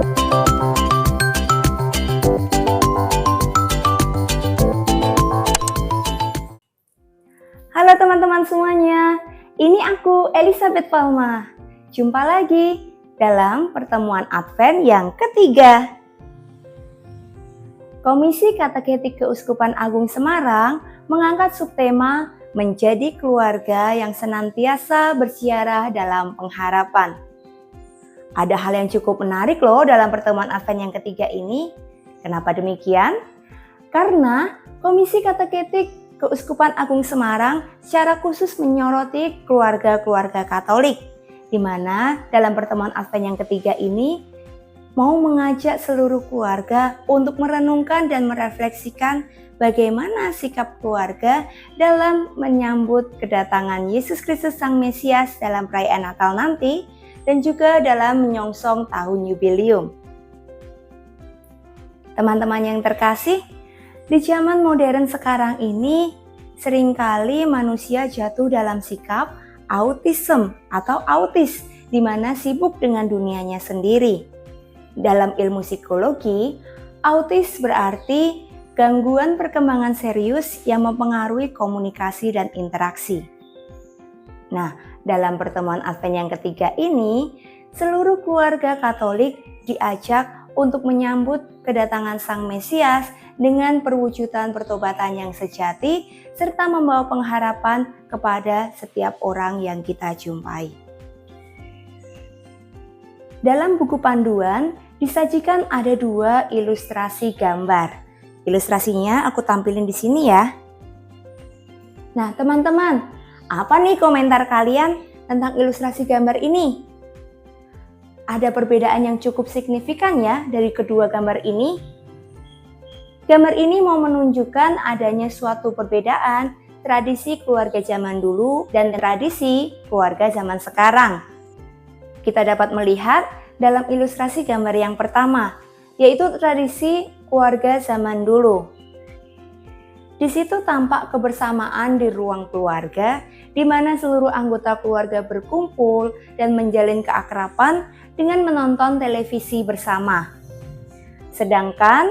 Halo teman-teman semuanya, ini aku Elizabeth Palma. Jumpa lagi dalam pertemuan Advent yang ketiga. Komisi Kateketik Keuskupan Agung Semarang mengangkat subtema menjadi keluarga yang senantiasa bersiarah dalam pengharapan. Ada hal yang cukup menarik loh dalam pertemuan Advent yang ketiga ini. Kenapa demikian? Karena Komisi Kateketik Keuskupan Agung Semarang secara khusus menyoroti keluarga-keluarga Katolik, di mana dalam pertemuan Advent yang ketiga ini mau mengajak seluruh keluarga untuk merenungkan dan merefleksikan bagaimana sikap keluarga dalam menyambut kedatangan Yesus Kristus Sang Mesias dalam perayaan Natal nanti dan juga dalam menyongsong tahun jubileum. Teman-teman yang terkasih, di zaman modern sekarang ini, seringkali manusia jatuh dalam sikap autism atau autis, di mana sibuk dengan dunianya sendiri. Dalam ilmu psikologi, autis berarti gangguan perkembangan serius yang mempengaruhi komunikasi dan interaksi. Nah, dalam pertemuan Advent yang ketiga ini, seluruh keluarga Katolik diajak untuk menyambut kedatangan Sang Mesias dengan perwujudan pertobatan yang sejati serta membawa pengharapan kepada setiap orang yang kita jumpai. Dalam buku panduan disajikan ada 2 ilustrasi gambar. Ilustrasinya aku tampilin di sini ya. Nah, teman-teman, apa nih komentar kalian tentang ilustrasi gambar ini? Ada perbedaan yang cukup signifikan ya dari kedua gambar ini. Gambar ini mau menunjukkan adanya suatu perbedaan tradisi keluarga zaman dulu dan tradisi keluarga zaman sekarang. Kita dapat melihat dalam ilustrasi gambar yang pertama, yaitu tradisi keluarga zaman dulu. Di situ tampak kebersamaan di ruang keluarga, di mana seluruh anggota keluarga berkumpul dan menjalin keakraban dengan menonton televisi bersama. Sedangkan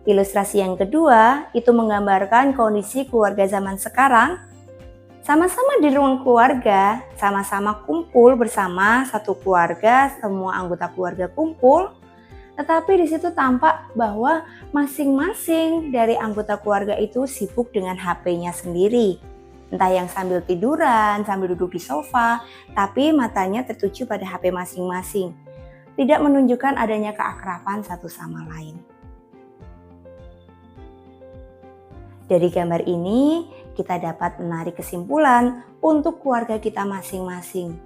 ilustrasi yang kedua itu menggambarkan kondisi keluarga zaman sekarang, sama-sama di ruang keluarga, sama-sama kumpul bersama satu keluarga, semua anggota keluarga kumpul. Tetapi di situ tampak bahwa masing-masing dari anggota keluarga itu sibuk dengan HP-nya sendiri. Entah yang sambil tiduran, sambil duduk di sofa, tapi matanya tertuju pada HP masing-masing. Tidak menunjukkan adanya keakraban satu sama lain. Dari gambar ini, kita dapat menarik kesimpulan untuk keluarga kita masing-masing.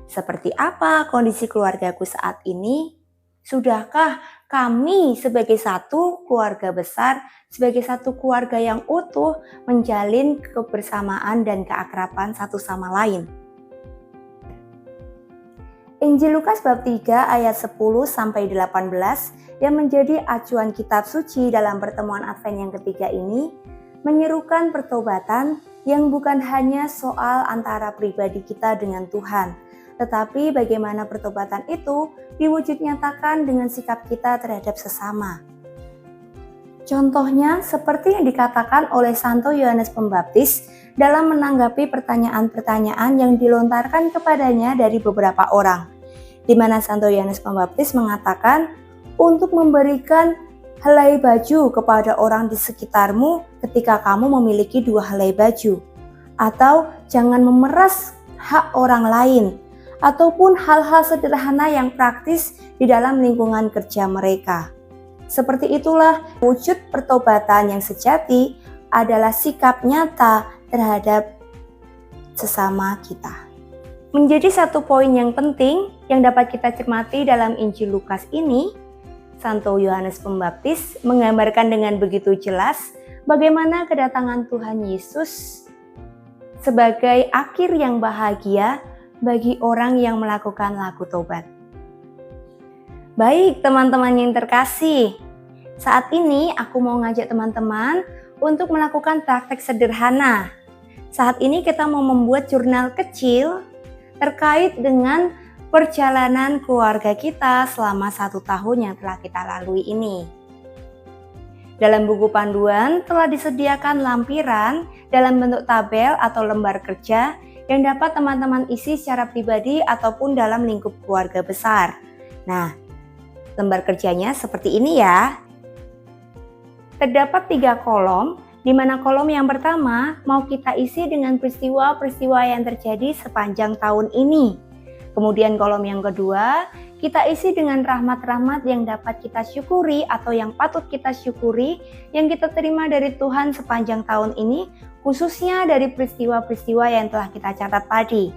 Seperti apa kondisi keluargaku saat ini? Sudahkah kami sebagai satu keluarga besar, sebagai satu keluarga yang utuh menjalin kebersamaan dan keakraban satu sama lain? Injil Lukas bab 3 ayat 10-18 yang menjadi acuan kitab suci dalam pertemuan Advent yang ketiga ini menyerukan pertobatan yang bukan hanya soal antara pribadi kita dengan Tuhan, tetapi bagaimana pertobatan itu diwujud nyatakan dengan sikap kita terhadap sesama. Contohnya seperti yang dikatakan oleh Santo Yohanes Pembaptis dalam menanggapi pertanyaan-pertanyaan yang dilontarkan kepadanya dari beberapa orang, di mana Santo Yohanes Pembaptis mengatakan untuk memberikan helai baju kepada orang di sekitarmu ketika kamu memiliki 2 helai baju, atau jangan memeras hak orang lain, ataupun hal-hal sederhana yang praktis di dalam lingkungan kerja mereka. Seperti itulah wujud pertobatan yang sejati adalah sikap nyata terhadap sesama kita. Menjadi satu poin yang penting yang dapat kita cermati dalam Injil Lukas ini, Santo Yohanes Pembaptis menggambarkan dengan begitu jelas bagaimana kedatangan Tuhan Yesus sebagai akhir yang bahagia bagi orang yang melakukan laku tobat. Baik teman-teman yang terkasih, saat ini aku mau ngajak teman-teman untuk melakukan praktek sederhana. Saat ini kita mau membuat jurnal kecil terkait dengan perjalanan keluarga kita selama 1 tahun yang telah kita lalui ini. Dalam buku panduan telah disediakan lampiran dalam bentuk tabel atau lembar kerja yang dapat teman-teman isi secara pribadi ataupun dalam lingkup keluarga besar. Nah, lembar kerjanya seperti ini ya. Terdapat 3 kolom, di mana kolom yang pertama mau kita isi dengan peristiwa-peristiwa yang terjadi sepanjang tahun ini. Kemudian kolom yang kedua, kita isi dengan rahmat-rahmat yang dapat kita syukuri atau yang patut kita syukuri yang kita terima dari Tuhan sepanjang tahun ini, khususnya dari peristiwa-peristiwa yang telah kita catat tadi.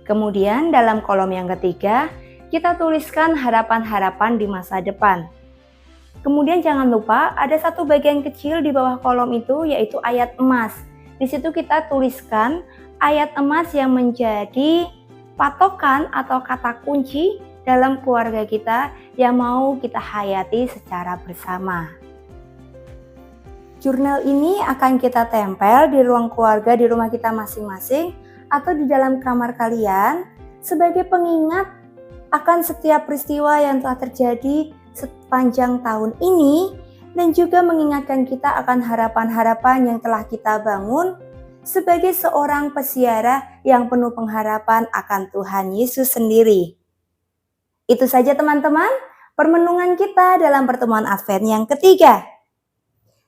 Kemudian dalam kolom yang ketiga, kita tuliskan harapan-harapan di masa depan. Kemudian jangan lupa ada satu bagian kecil di bawah kolom itu yaitu ayat emas. Di situ kita tuliskan ayat emas yang menjadi patokan atau kata kunci dalam keluarga kita yang mau kita hayati secara bersama. Jurnal ini akan kita tempel di ruang keluarga di rumah kita masing-masing atau di dalam kamar kalian sebagai pengingat akan setiap peristiwa yang telah terjadi sepanjang tahun ini dan juga mengingatkan kita akan harapan-harapan yang telah kita bangun sebagai seorang peziarah yang penuh pengharapan akan Tuhan Yesus sendiri. Itu saja teman-teman, permenungan kita dalam pertemuan Advent yang ketiga.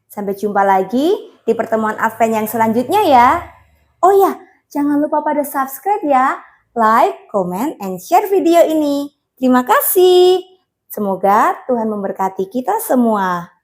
Sampai jumpa lagi di pertemuan Advent yang selanjutnya ya. Oh ya, jangan lupa pada subscribe ya, like, comment, and share video ini. Terima kasih. Semoga Tuhan memberkati kita semua.